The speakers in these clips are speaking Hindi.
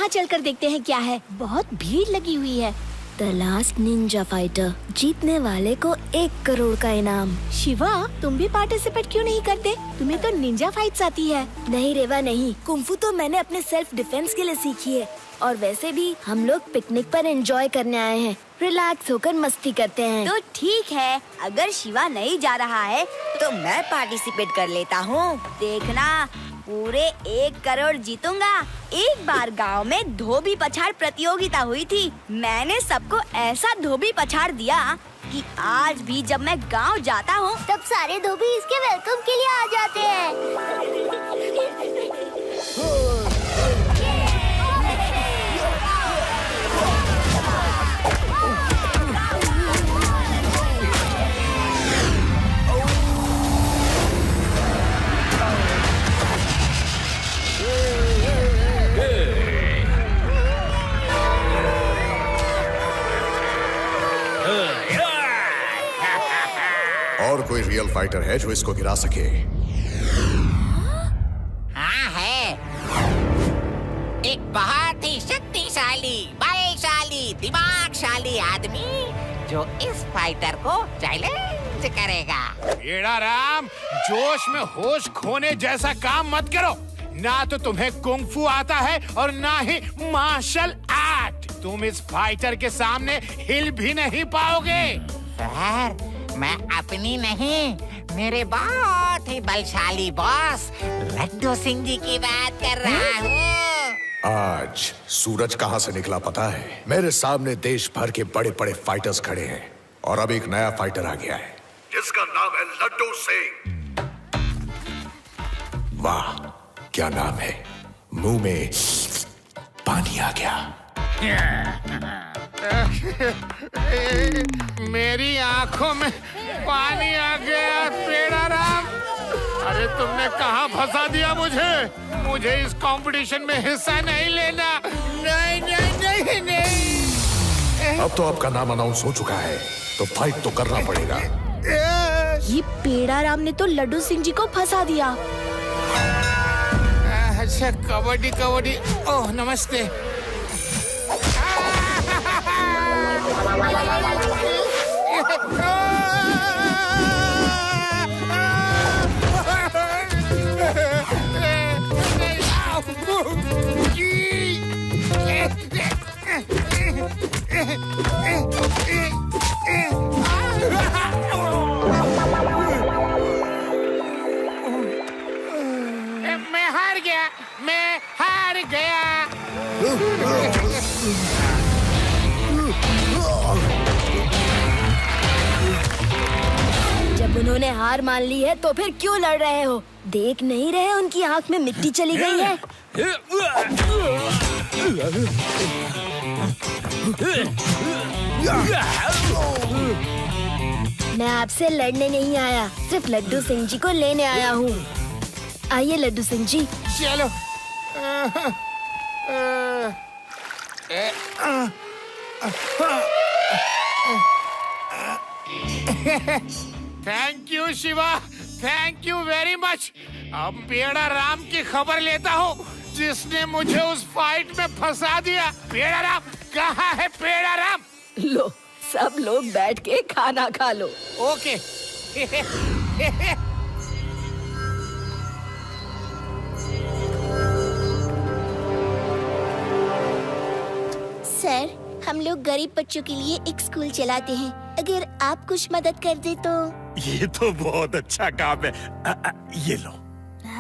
वहाँ चलकर देखते हैं क्या है। बहुत भीड़ लगी हुई है। द लास्ट निंजा फाइटर, जीतने वाले को 1 करोड़ का इनाम। शिवा, तुम भी पार्टिसिपेट क्यों नहीं करते? तुम्हें तो निंजा फाइट्स आती है। नहीं रेवा नहीं, कुंफू तो मैंने अपने सेल्फ डिफेंस के लिए सीखी है। और वैसे भी हम लोग पिकनिक पर एंजॉय करने आए हैं, रिलैक्स होकर मस्ती करते हैं। तो ठीक है, अगर शिवा नहीं जा रहा है तो मैं पार्टिसिपेट कर लेता हूँ। देखना, पूरे 1 करोड़ जीतूंगा। एक बार गांव में धोबी पछाड़ प्रतियोगिता हुई थी। मैंने सबको ऐसा धोबी पछाड़ दिया कि आज भी जब मैं गांव जाता हूँ तब सारे धोबी इसके वेलकम के लिए आ जाते हैं। और कोई रियल फाइटर है जो इसको गिरा सके? हाँ है, एक बहुत ही शक्तिशाली, बलशाली, दिमागशाली आदमी जो इस फाइटर को चैलेंज करेगा। पेड़ा राम, जोश में होश खोने जैसा काम मत करो। ना तो तुम्हें कुंग-फू आता है और ना ही मार्शल आर्ट। तुम इस फाइटर के सामने हिल भी नहीं पाओगे। सर, मैं अपनी नहीं, मेरे बहुत ही बलशाली बॉस लड्डू सिंह जी की बात कर रहा हूँ। आज सूरज कहाँ से निकला पता है? मेरे सामने देश भर के बड़े बड़े फाइटर्स खड़े हैं और अब एक नया फाइटर आ गया है जिसका नाम है लड्डू सिंह। वाह, क्या नाम है, मुंह में पानी आ गया। मेरी आंखों में पानी आ गया। पेड़ा राम, अरे तुमने कहाँ फंसा दिया मुझे इस कंपटीशन में हिस्सा नहीं लेना। नहीं नहीं नहीं नहीं। अब तो आपका नाम अनाउंस हो चुका है, तो फाइट तो करना पड़ेगा। ये पेड़ा राम ने तो लड्डू सिंह जी को फंसा दिया। अच्छा, कबड्डी कबड्डी। ओह, नमस्ते। मैं हार गया। जब उन्होंने हार मान ली है तो फिर क्यों लड़ रहे हो? देख नहीं रहे उनकी आंख में मिट्टी चली गई है। मैं आपसे लड़ने नहीं आया, सिर्फ लड्डू सिंह जी को लेने आया हूँ। आइए लड्डू सिंह जी। चलो। Thank you Shiva, thank you very much. अब पेड़ा राम की खबर लेता हूँ जिसने मुझे उस फाइट में फंसा दिया। पेड़ा राम कहाँ है? पेड़ा राम, लो, सब लोग बैठ के खाना खा लो। ओके। सर, हम लोग गरीब बच्चों के लिए एक स्कूल चलाते हैं। अगर आप कुछ मदद कर दे तो। ये तो बहुत अच्छा काम है। ये लो।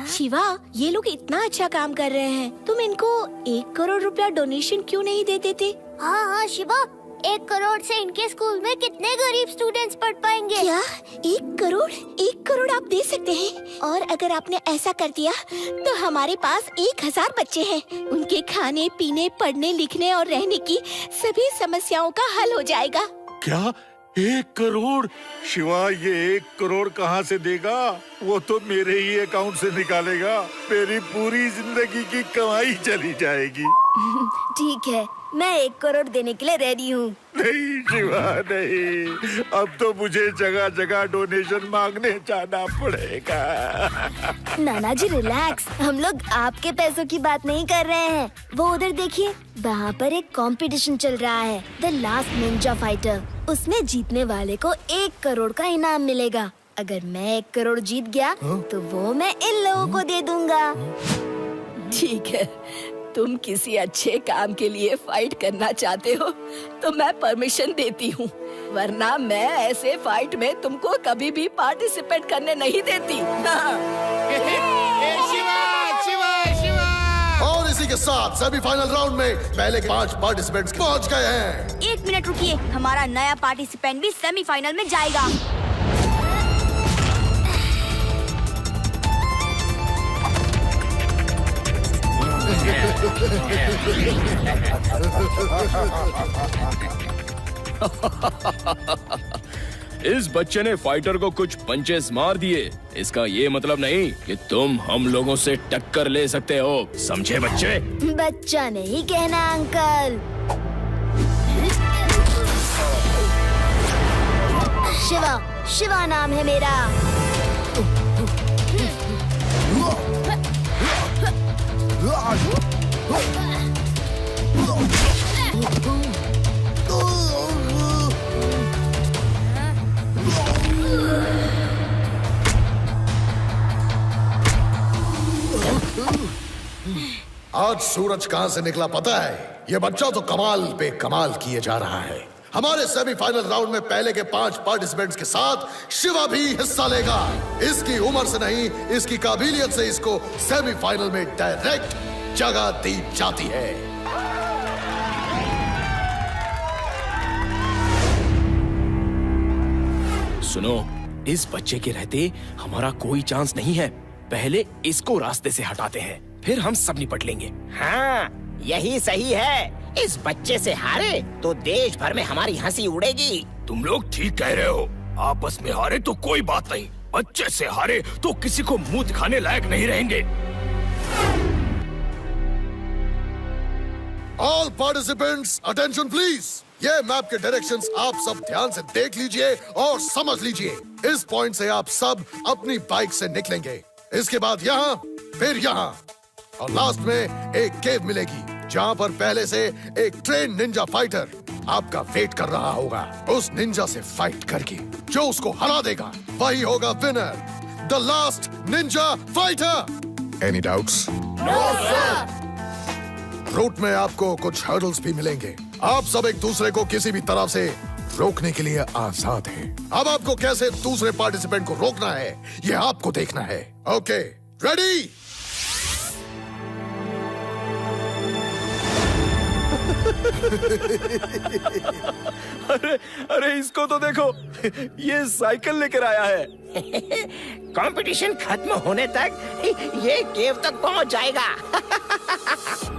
शिवा, ये लोग इतना अच्छा काम कर रहे हैं, तुम इनको 1 करोड़ रुपया डोनेशन क्यों नहीं दे देते? हाँ शिवा, 1 करोड़ से इनके स्कूल में कितने गरीब स्टूडेंट्स पढ़ पाएंगे? क्या 1 करोड़? 1 करोड़ आप दे सकते हैं? और अगर आपने ऐसा कर दिया तो हमारे पास 1000 बच्चे हैं। उनके खाने पीने, पढ़ने लिखने और रहने की सभी समस्याओं का हल हो जाएगा। क्या 1 करोड़? शिवा, ये 1 करोड़ कहाँ से देगा? वो तो मेरे ही अकाउंट से निकालेगा। मेरी पूरी जिंदगी की कमाई चली जाएगी। ठीक है, मैं 1 करोड़ देने के लिए रेडी हूँ। नहीं शिवा नहीं, अब तो मुझे जगह जगह डोनेशन मांगने जाना पड़ेगा। नाना जी रिलैक्स, हम लोग आपके पैसों की बात नहीं कर रहे हैं। वो उधर देखिए, वहाँ पर एक कंपटीशन चल रहा है, द लास्ट निंजा फाइटर। उसमें जीतने वाले को 1 करोड़ का इनाम मिलेगा। अगर मैं 1 करोड़ जीत गया तो वो मैं इन लोगों को दे दूंगा। ठीक है, तुम किसी अच्छे काम के लिए फाइट करना चाहते हो तो मैं परमिशन देती हूँ, वरना मैं ऐसे फाइट में तुमको कभी भी पार्टिसिपेट करने नहीं देती। और इसी के साथ सेमीफाइनल राउंड में पहले के 5 पार्टिसिपेंट्स पहुंच गए हैं। 1 मिनट रुकिए, हमारा नया पार्टिसिपेंट भी सेमीफाइनल में जाएगा। इस बच्चे ने फाइटर को कुछ पंचेस मार दिए। इसका ये मतलब नहीं कि तुम हम लोगों से टक्कर ले सकते हो, समझे बच्चे? बच्चा नहीं कहना अंकल। शिवा, शिवा नाम है मेरा। आज सूरज कहां से निकला पता है? ये बच्चा तो कमाल पे कमाल किए जा रहा है। हमारे सेमीफाइनल राउंड में पहले के 5 पार्टिसिपेंट्स के साथ शिवा भी हिस्सा लेगा। इसकी उम्र से नहीं, इसकी काबिलियत से इसको सेमीफाइनल में डायरेक्ट जगह दी जाती है। सुनो, इस बच्चे के रहते हमारा कोई चांस नहीं है। पहले इसको रास्ते से हटाते हैं, फिर हम सब निपट लेंगे। हाँ, यही सही है। इस बच्चे से हारे तो देश भर में हमारी हंसी उड़ेगी। तुम लोग ठीक कह रहे हो। आपस में हारे तो कोई बात नहीं, बच्चे से हारे तो किसी को मुंह दिखाने लायक नहीं रहेंगे। All participants attention please. ये मैप के डायरेक्शंस आप सब ध्यान से देख लीजिए और समझ लीजिए। इस पॉइंट से आप सब अपनी बाइक से निकलेंगे। इसके बाद यहाँ, फिर यहाँ और लास्ट में एक केव मिलेगी जहाँ पर पहले से एक ट्रेन निंजा फाइटर आपका वेट कर रहा होगा। उस निंजा से फाइट करके जो उसको हरा देगा वही होगा winner, the last ninja fighter. Any doubts? No sir. Route में आपको कुछ हर्डल्स भी मिलेंगे। आप सब एक दूसरे को किसी भी तरह से रोकने के लिए आजाद हैं। अब आपको कैसे दूसरे पार्टिसिपेंट को रोकना है ये आपको देखना है। Okay, ready? अरे इसको तो देखो, ये साइकिल लेकर आया है। कंपटीशन खत्म होने तक ये केव तक पहुंच जाएगा।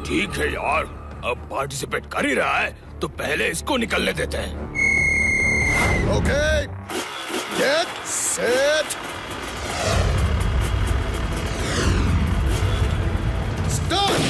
ठीक है यार, अब पार्टिसिपेट कर ही रहा है तो पहले इसको निकलने देते हैं। Okay, get set start.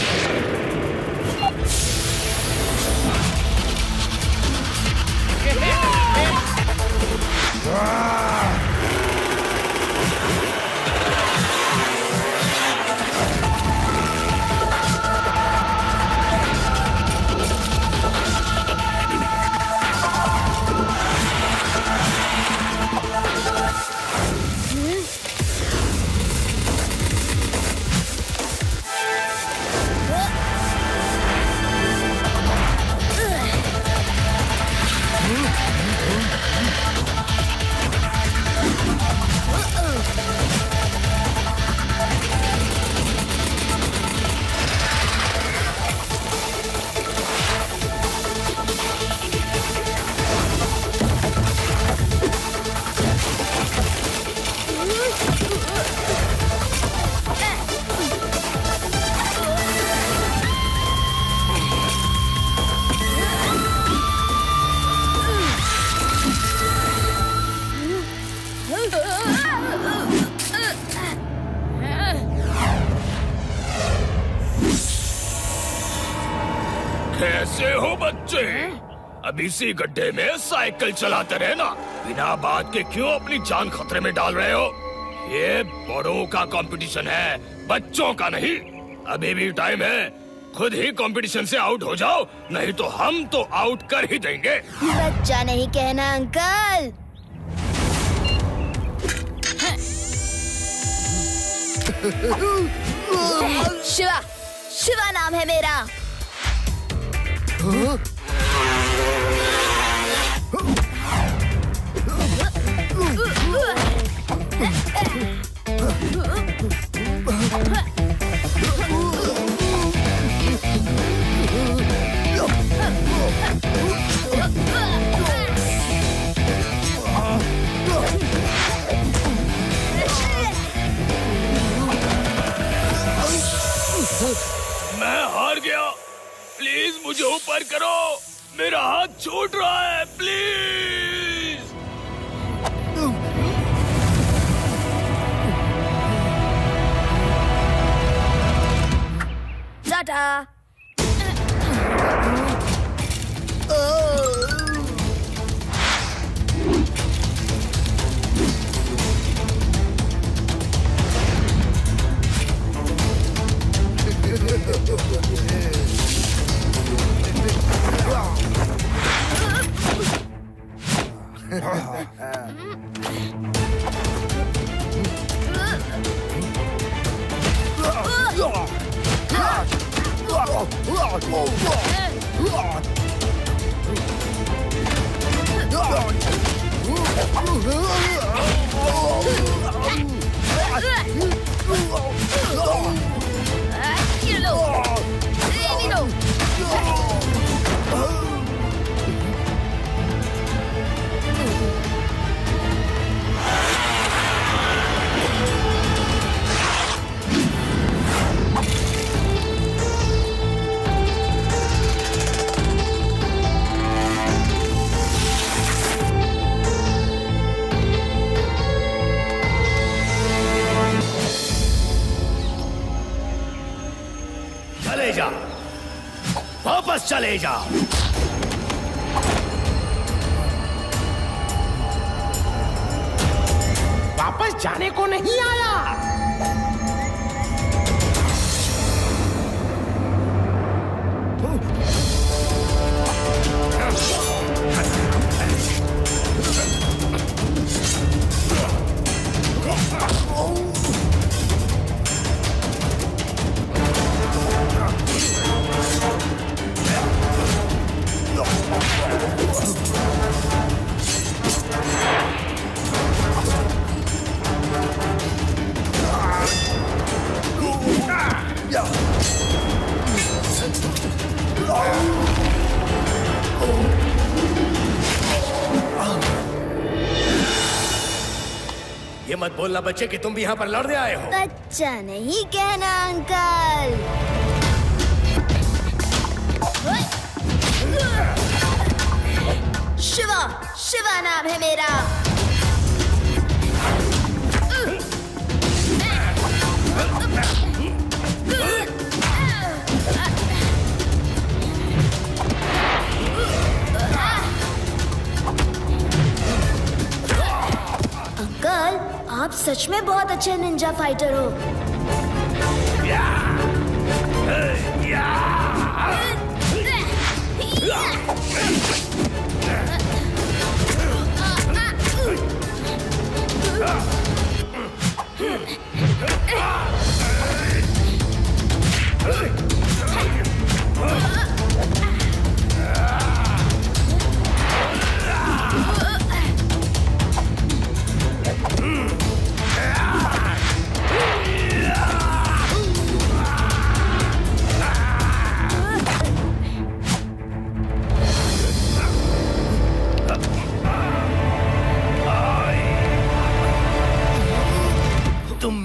बच्चे, अब इसी गड्ढे में साइकिल चलाते रहना। बिना बात के क्यों अपनी जान खतरे में डाल रहे हो? ये बड़ों का कंपटीशन है, बच्चों का नहीं। अभी भी टाइम है, खुद ही कंपटीशन से आउट हो जाओ, नहीं तो हम तो आउट कर ही देंगे। बच्चा नहीं कहना अंकल। शिवा, शिवा नाम है मेरा। मैं हार गया, प्लीज मुझे ऊपर करो, मेरा हाथ छूट रहा है, प्लीज। टाटा। चले जा, वापस चले जा। वापस जाने को नहीं आया। ये मत बोलना बच्चे कि तुम भी यहाँ पर लड़ने आए हो। बच्चा नहीं कहना अंकल। शिवा, शिवा नाम है मेरा। अंकल, आप सच में बहुत अच्छे निंजा फाइटर हो।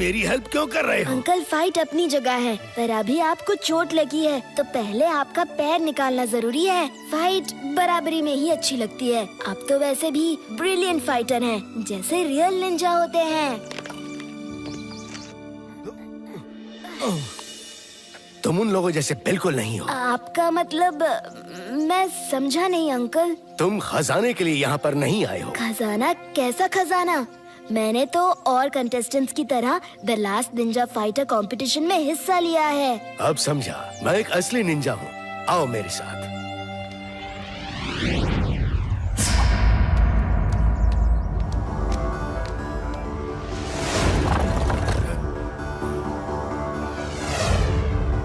मेरी हेल्प क्यों कर रहे हो? अंकल, फाइट अपनी जगह है, पर अभी आपको चोट लगी है तो पहले आपका पैर निकालना जरूरी है। फाइट बराबरी में ही अच्छी लगती है। आप तो वैसे भी ब्रिलियंट फाइटर हैं, जैसे रियल निंजा होते हैं। तुम उन लोगों जैसे बिल्कुल नहीं हो। आपका मतलब मैं समझा नहीं अंकल। तुम खजाने के लिए यहाँ पर नहीं आए हो। खजाना? कैसा खजाना? मैंने तो और कंटेस्टेंट्स की तरह the last ninja fighter competition में हिस्सा लिया है। अब समझा, मैं एक असली निंजा हूँ। आओ मेरे साथ।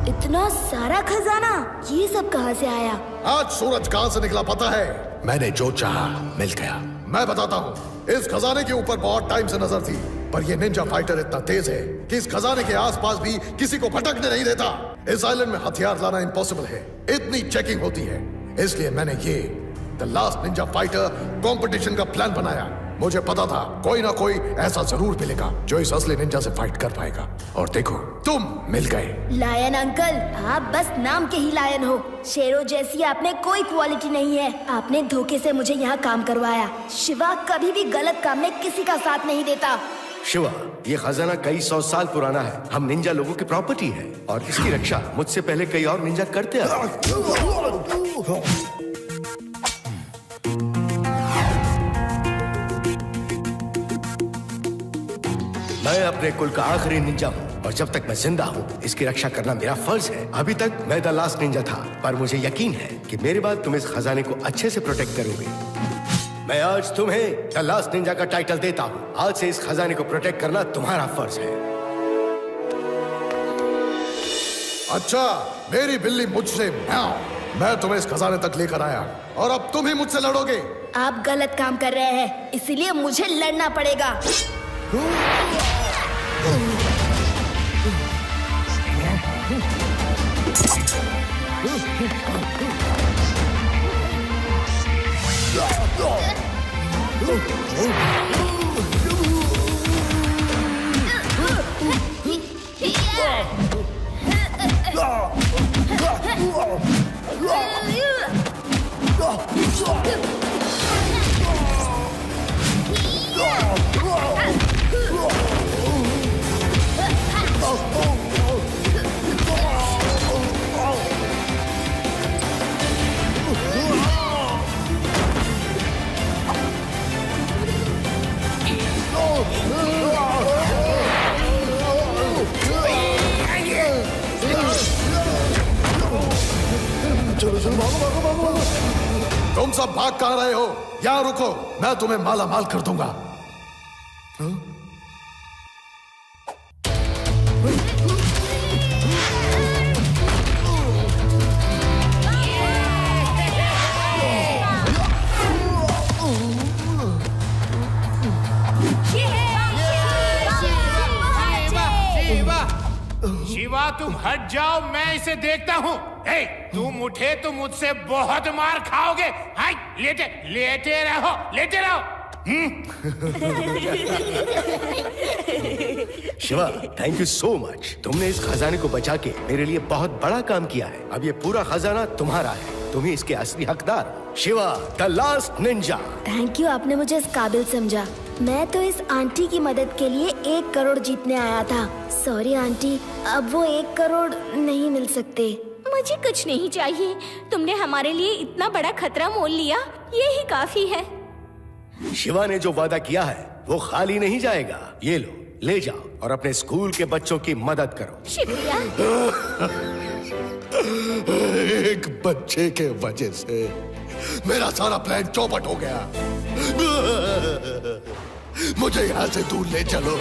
इतना सारा खजाना, ये सब कहाँ से आया? आज सूरज कहाँ से निकला पता है? मैंने जो चाहा मिल गया। मैं बताता हूँ, इस खजाने के ऊपर बहुत टाइम से नजर थी, पर ये निंजा फाइटर इतना तेज है कि इस खजाने के आसपास भी किसी को भटकने नहीं देता। इस आइलैंड में हथियार लाना इम्पॉसिबल है, इतनी चेकिंग होती है। इसलिए मैंने ये the last ninja fighter competition का प्लान बनाया। मुझे पता था कोई ना कोई ऐसा जरूर मिलेगा जो इस असली निंजा से फाइट कर पाएगा। और देखो, तुम मिल गए। लायन अंकल, आप बस नाम के ही लायन हो। शेरों जैसी आप में कोई क्वालिटी नहीं है। आपने धोखे से मुझे यहाँ काम करवाया। शिवा कभी भी गलत काम में किसी का साथ नहीं देता। शिवा, ये खजाना कई 100 साल पुराना है। हम निंजा लोगों की प्रॉपर्टी है और इसकी रक्षा मुझसे पहले कई और निंजा करते आए। मैं अपने कुल का आखिरी निंजा हूँ और जब तक मैं जिंदा हूँ इसकी रक्षा करना मेरा फर्ज है। अभी तक मैं द लास्ट निंजा था, पर मुझे यकीन है कि मेरे बाद तुम इस खजाने को अच्छे से प्रोटेक्ट करोगे। मैं आज तुम्हें द लास्ट निंजा का टाइटल देता हूँ। आज से इस खजाने को प्रोटेक्ट करना तुम्हारा फर्ज है। अच्छा, मेरी बिल्ली मुझसे मैं तुम्हें इस खजाने तक लेकर आया और अब तुम ही मुझसे लड़ोगे। आप गलत काम कर रहे हैं, इसीलिए मुझे लड़ना पड़ेगा। तुम सब भाग कहाँ रहे हो? यहाँ रुको, मैं तुम्हें माला माल कर दूंगा। शिवा, तुम हट जाओ, मैं इसे देखता हूँ। तुम उठे तो मुझसे बहुत मार खाओगे। हाय, लेटे लेटे रहो, लेटे रहो। Shiva, thank you so much. तुमने इस खजाने को बचा के मेरे लिए बहुत बड़ा काम किया है। अब ये पूरा खजाना तुम्हारा है, तुम ही इसके असली हकदार। Shiva, the last Ninja. Thank you, आपने मुझे इस काबिल समझा। मैं तो इस आंटी की मदद के लिए 1 करोड़ जीतने आया था। सॉरी आंटी, अब वो 1 करोड़ नहीं मिल सकते। मुझे कुछ नहीं चाहिए। तुमने हमारे लिए इतना बड़ा खतरा मोल लिया, ये ही काफी है। शिवा ने जो वादा किया है वो खाली नहीं जाएगा। ये लो, ले जाओ और अपने स्कूल के बच्चों की मदद करो। शुक्रिया। एक बच्चे के वजह से मेरा सारा प्लान चौपट हो गया। मुझे यहाँ से दूर ले चलो।